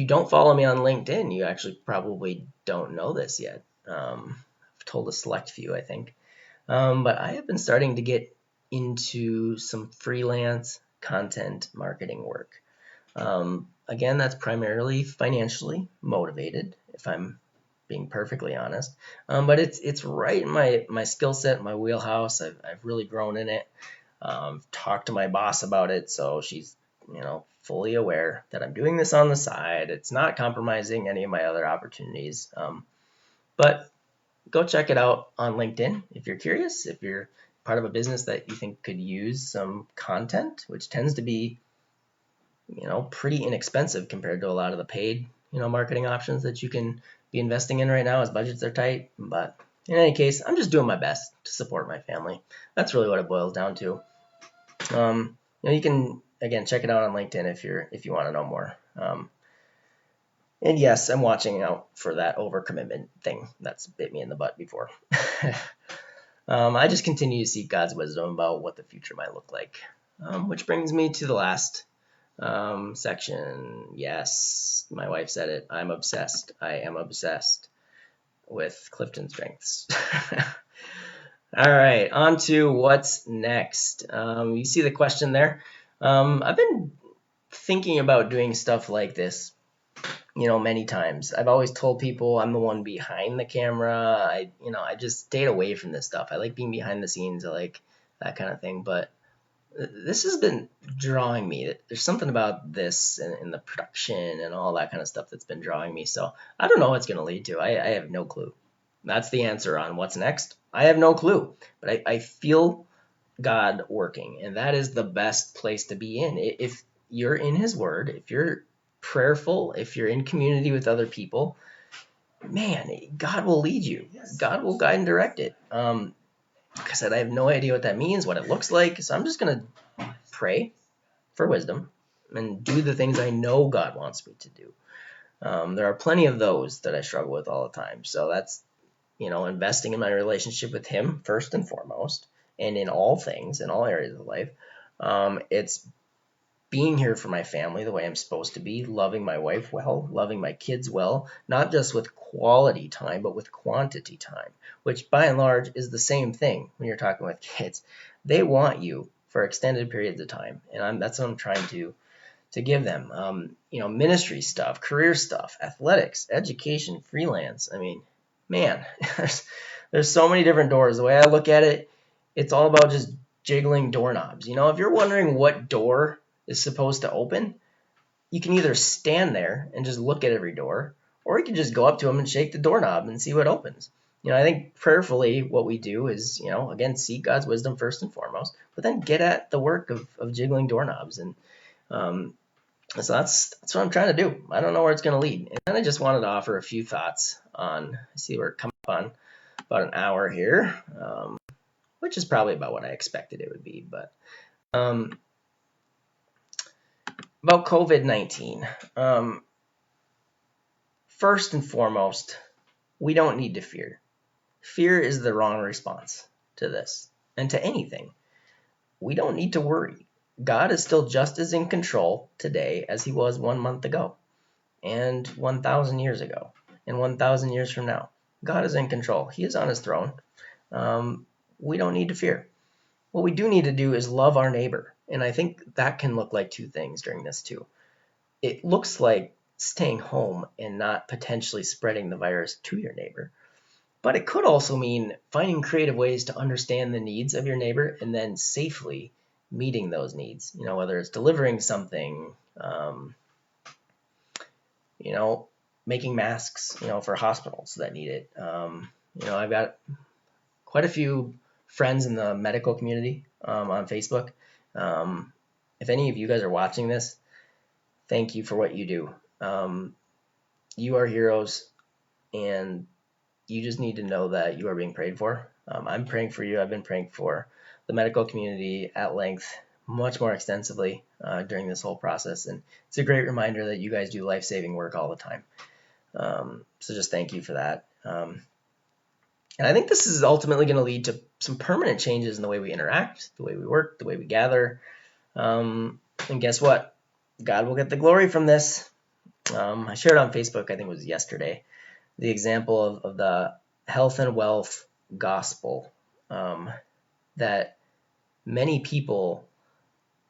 don't follow me on LinkedIn, you actually probably don't know this yet. I've told a select few, I think. But I have been starting to get into some freelance content marketing work. Again, that's primarily financially motivated, if I'm being perfectly honest. But it's right in my skill set, my wheelhouse. I've really grown in it. Talked to my boss about it, so she's fully aware that I'm doing this on the side. It's not compromising any of my other opportunities. But go check it out on LinkedIn if you're curious, if you're part of a business that you think could use some content, which tends to be, pretty inexpensive compared to a lot of the paid, marketing options that you can be investing in right now as budgets are tight. But in any case, I'm just doing my best to support my family. That's really what it boils down to. You can, again, check it out on LinkedIn if you want to know more. And yes, I'm watching out for that overcommitment thing that's bit me in the butt before. I just continue to seek God's wisdom about what the future might look like, which brings me to the last section. Yes, my wife said it. I'm obsessed. I am obsessed with Clifton Strengths. All right, on to what's next. You see the question there. I've been thinking about doing stuff like this many times. I've always told people I'm the one behind the camera. I just stayed away from this stuff. I like being behind the scenes. I like that kind of thing. But this has been drawing me. There's something about this and the production and all that kind of stuff that's been drawing me. So I don't know what it's going to lead to. I have no clue. That's the answer on what's next. I have no clue. But I feel God working. And that is the best place to be in. If you're in His Word, if you're prayerful, if you're in community with other people, man, God will lead you. God will guide and direct it. Like I said, I have no idea what that means, what it looks like. So I'm just going to pray for wisdom and do the things I know God wants me to do. There are plenty of those that I struggle with all the time. So that's, investing in my relationship with Him first and foremost, and in all things, in all areas of life. It's being here for my family the way I'm supposed to be, loving my wife well, loving my kids well, not just with quality time, but with quantity time, which by and large is the same thing when you're talking with kids. They want you for extended periods of time, and that's what I'm trying to give them. Ministry stuff, career stuff, athletics, education, freelance. I mean, man, there's so many different doors. The way I look at it, it's all about just jiggling doorknobs. If you're wondering what door is supposed to open, you can either stand there and just look at every door, or you can just go up to them and shake the doorknob and see what opens. I think prayerfully what we do is, again, seek God's wisdom first and foremost, but then get at the work of jiggling doorknobs. And So that's what I'm trying to do. I don't know where it's going to lead. And then I just wanted to offer a few thoughts on, I see we're coming up on about an hour here, which is probably about what I expected it would be. But about COVID-19, first and foremost, we don't need to fear. Fear is the wrong response to this and to anything. We don't need to worry. God is still just as in control today as he was 1 month ago, and 1,000 years ago, and 1,000 years from now. God is in control. He is on his throne. We don't need to fear. What we do need to do is love our neighbor. And I think that can look like two things during this too. It looks like staying home and not potentially spreading the virus to your neighbor. But it could also mean finding creative ways to understand the needs of your neighbor and then safely meeting those needs. Whether it's delivering something, making masks, for hospitals that need it. I've got quite a few friends in the medical community on Facebook. If any of you guys are watching this, thank you for what you do. You are heroes, and you just need to know that you are being prayed for. I'm praying for you. I've been praying for the medical community at length, much more extensively during this whole process. And it's a great reminder that you guys do life-saving work all the time. So just thank you for that. And I think this is ultimately going to lead to some permanent changes in the way we interact, the way we work, the way we gather. And guess what? God will get the glory from this. I shared on Facebook, I think it was yesterday, the example of the health and wealth gospel, that many people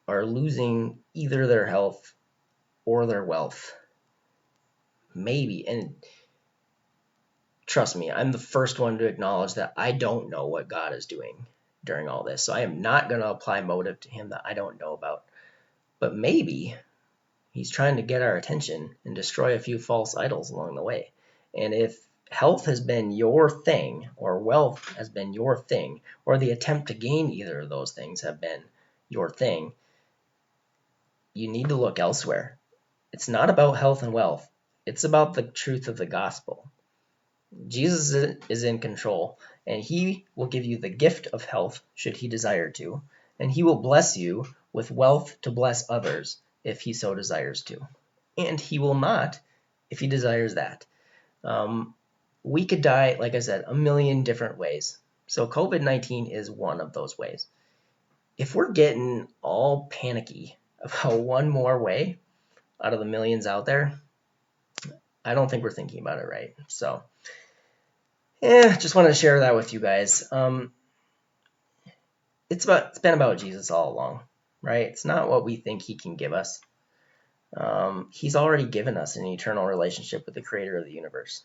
are losing either their health or their wealth. Maybe. And trust me, I'm the first one to acknowledge that I don't know what God is doing during all this. So I am not going to apply motive to him that I don't know about. But maybe he's trying to get our attention and destroy a few false idols along the way. And if health has been your thing, or wealth has been your thing, or the attempt to gain either of those things have been your thing, you need to look elsewhere. It's not about health and wealth. It's about the truth of the gospel. Jesus is in control, and he will give you the gift of health should he desire to, and he will bless you with wealth to bless others if he so desires to. And he will not if he desires that. We could die, like I said, a million different ways. So COVID-19 is one of those ways. If we're getting all panicky about one more way out of the millions out there, I don't think we're thinking about it right. So, just wanted to share that with you guys. It's been about Jesus all along, right? It's not what we think he can give us. He's already given us an eternal relationship with the creator of the universe.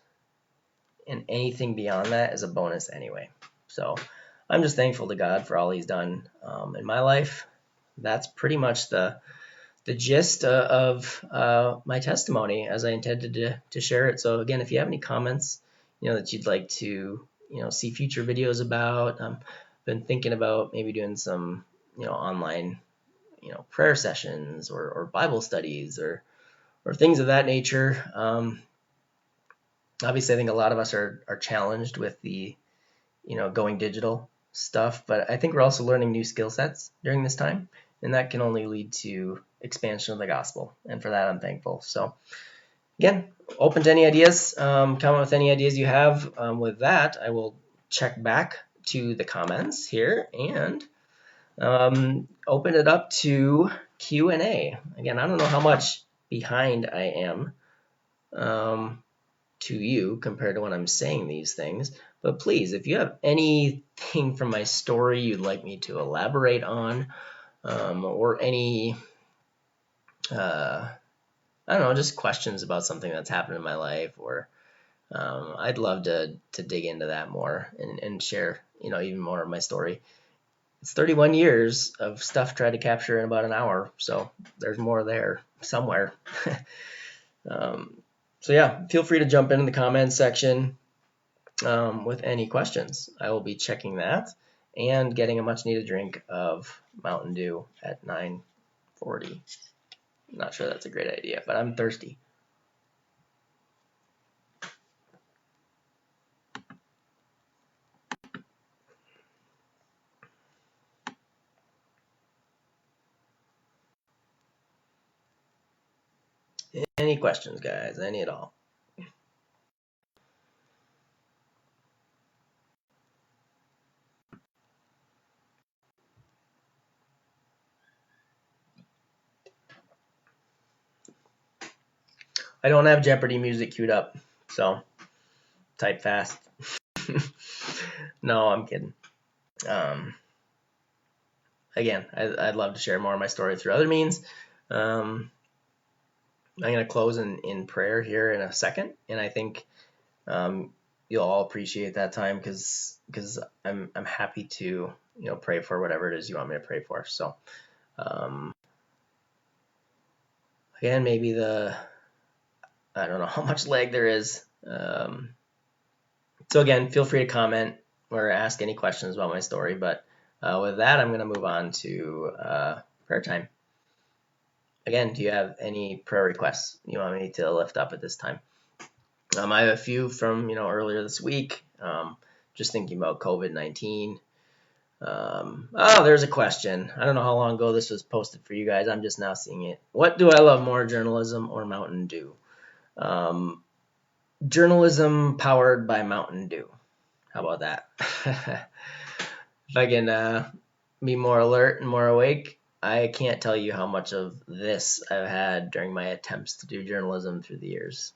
And anything beyond that is a bonus anyway. So I'm just thankful to God for all he's done in my life. That's pretty much the gist of my testimony as I intended to share it. So again, if you have any comments, that you'd like to, see future videos about, been thinking about maybe doing some, online, prayer sessions or Bible studies or things of that nature. Obviously, I think a lot of us are challenged with the, going digital stuff, but I think we're also learning new skill sets during this time, and that can only lead to expansion of the gospel. And for that, I'm thankful. So again, open to any ideas, comment with any ideas you have. With that, I will check back to the comments here and open it up to Q&A. Again, I don't know how much behind I am to you compared to when I'm saying these things, but please, if you have anything from my story you'd like me to elaborate on, or any, I don't know, just questions about something that's happened in my life, or I'd love to dig into that more and share, even more of my story. It's 31 years of stuff tried to capture in about an hour, so there's more there somewhere. So yeah, feel free to jump in the comments section with any questions. I will be checking that and getting a much needed drink of Mountain Dew at 9:40 Not sure that's a great idea, but I'm thirsty. Any questions, guys? Any at all? I don't have Jeopardy music queued up, so type fast. No, I'm kidding. Again, I'd love to share more of my story through other means. I'm going to close in prayer here in a second, and I think you'll all appreciate that time because I'm happy to pray for whatever it is you want me to pray for. So again, maybe I don't know how much lag there is. So again, feel free to comment or ask any questions about my story. But with that, I'm going to move on to prayer time. Again, do you have any prayer requests you want me to lift up at this time? I have a few from earlier this week. Just thinking about COVID-19. There's a question. I don't know how long ago this was posted for you guys. I'm just now seeing it. What do I love more, journalism or Mountain Dew? Journalism powered by Mountain Dew. How about that? If I can be more alert and more awake, I can't tell you how much of this I've had during my attempts to do journalism through the years.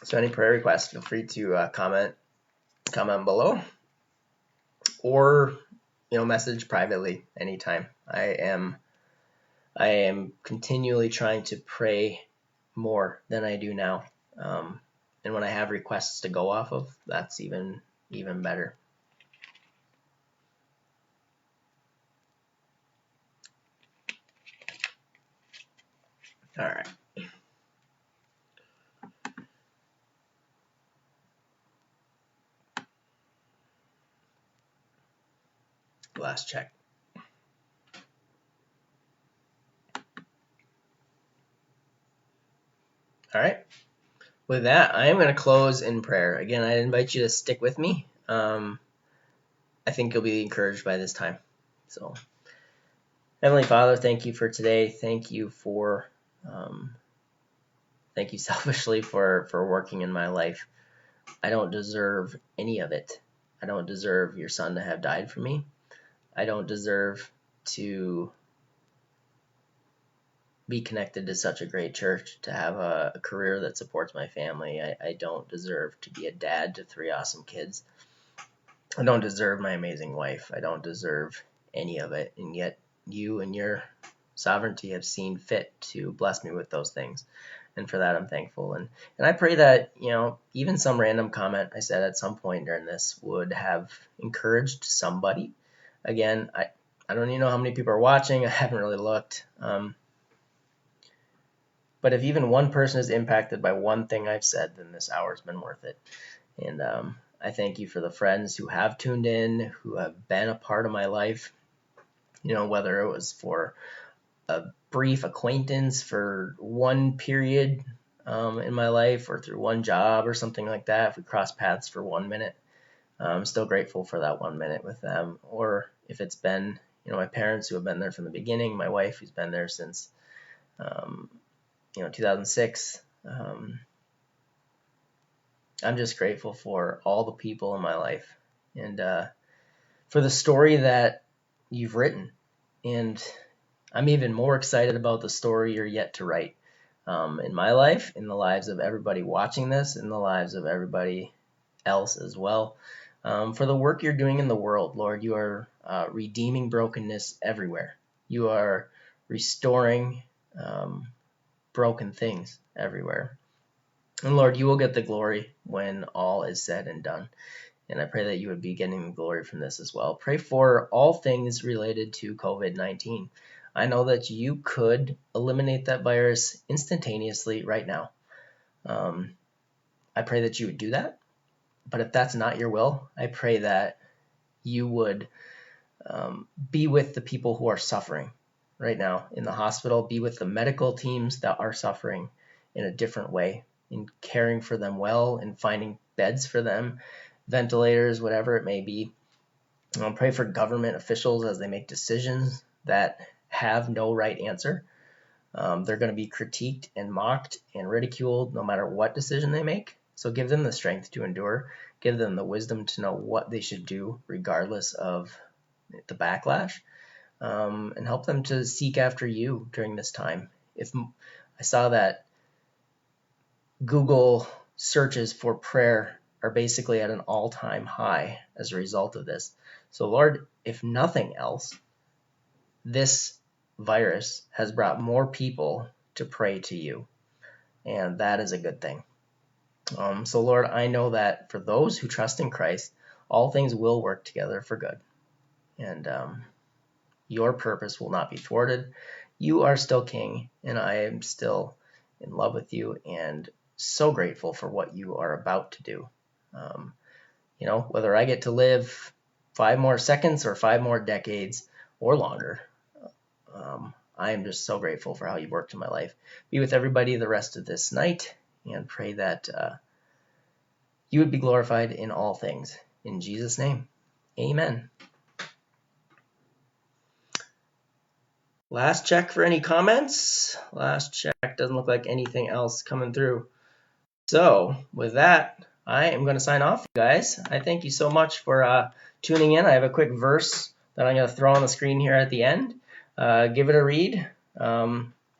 So any prayer requests, feel free to comment below, or message privately anytime. I am continually trying to pray more than I do now, and when I have requests to go off of, that's even better. All right. Last check. All right. With that, I am going to close in prayer. Again, I invite you to stick with me. I think you'll be encouraged by this time. So, Heavenly Father, thank you for today. Thank you thank you selfishly for working in my life. I don't deserve any of it. I don't deserve your son to have died for me. I don't deserve to be connected to such a great church, to have a career that supports my family. I don't deserve to be a dad to 3 awesome kids. I don't deserve my amazing wife. I don't deserve any of it. And yet you and your sovereignty have seen fit to bless me with those things. And for that, I'm thankful. And I pray that, even some random comment I said at some point during this would have encouraged somebody. Again, I don't even know how many people are watching. I haven't really looked. But if even one person is impacted by one thing I've said, then this hour's been worth it. And I thank you for the friends who have tuned in, who have been a part of my life, whether it was for a brief acquaintance for one period in my life or through one job or something like that. If we cross paths for 1 minute, I'm still grateful for that 1 minute with them. Or if it's been, my parents who have been there from the beginning, my wife who's been there since 2006. I'm just grateful for all the people in my life and for the story that you've written. And I'm even more excited about the story you're yet to write in my life, in the lives of everybody watching this, in the lives of everybody else as well. For the work you're doing in the world, Lord, you are redeeming brokenness everywhere. You are restoring broken things everywhere. And Lord, you will get the glory when all is said and done. And I pray that you would be getting the glory from this as well. Pray for all things related to COVID-19. I know that you could eliminate that virus instantaneously right now. I pray that you would do that. But if that's not your will, I pray that you would be with the people who are suffering right now in the hospital. Be with the medical teams that are suffering in a different way, in caring for them well and finding beds for them, ventilators, whatever it may be. Pray for government officials as they make decisions that have no right answer. They're going to be critiqued and mocked and ridiculed no matter what decision they make. So give them the strength to endure. Give them the wisdom to know what they should do regardless of the backlash, and help them to seek after you during this time. If I saw that Google searches for prayer are basically at an all-time high as a result of this. So Lord, if nothing else, this virus has brought more people to pray to you, and that is a good thing. So Lord, I know that for those who trust in Christ, all things will work together for good, and your purpose will not be thwarted. You are still King, and I am still in love with you and so grateful for what you are about to do. Whether I get to live 5 more seconds or 5 more decades or longer, I am just so grateful for how you worked in my life. Be with everybody the rest of this night, and pray that you would be glorified in all things. In Jesus' name, amen. Last check for any comments. Last check, doesn't look like anything else coming through. So with that, I am going to sign off, guys. I thank you so much for tuning in. I have a quick verse that I'm going to throw on the screen here at the end. Give it a read.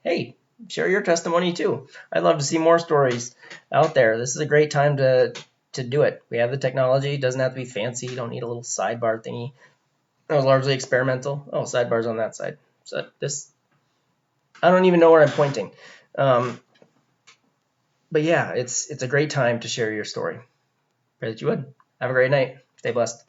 Hey, share your testimony too. I'd love to see more stories out there. This is a great time to do it. We have the technology. It doesn't have to be fancy. You don't need a little sidebar thingy. That was largely experimental. Oh, sidebar's on that side. So this, I don't even know where I'm pointing. But yeah, it's a great time to share your story. Pray that you would. Have a great night. Stay blessed.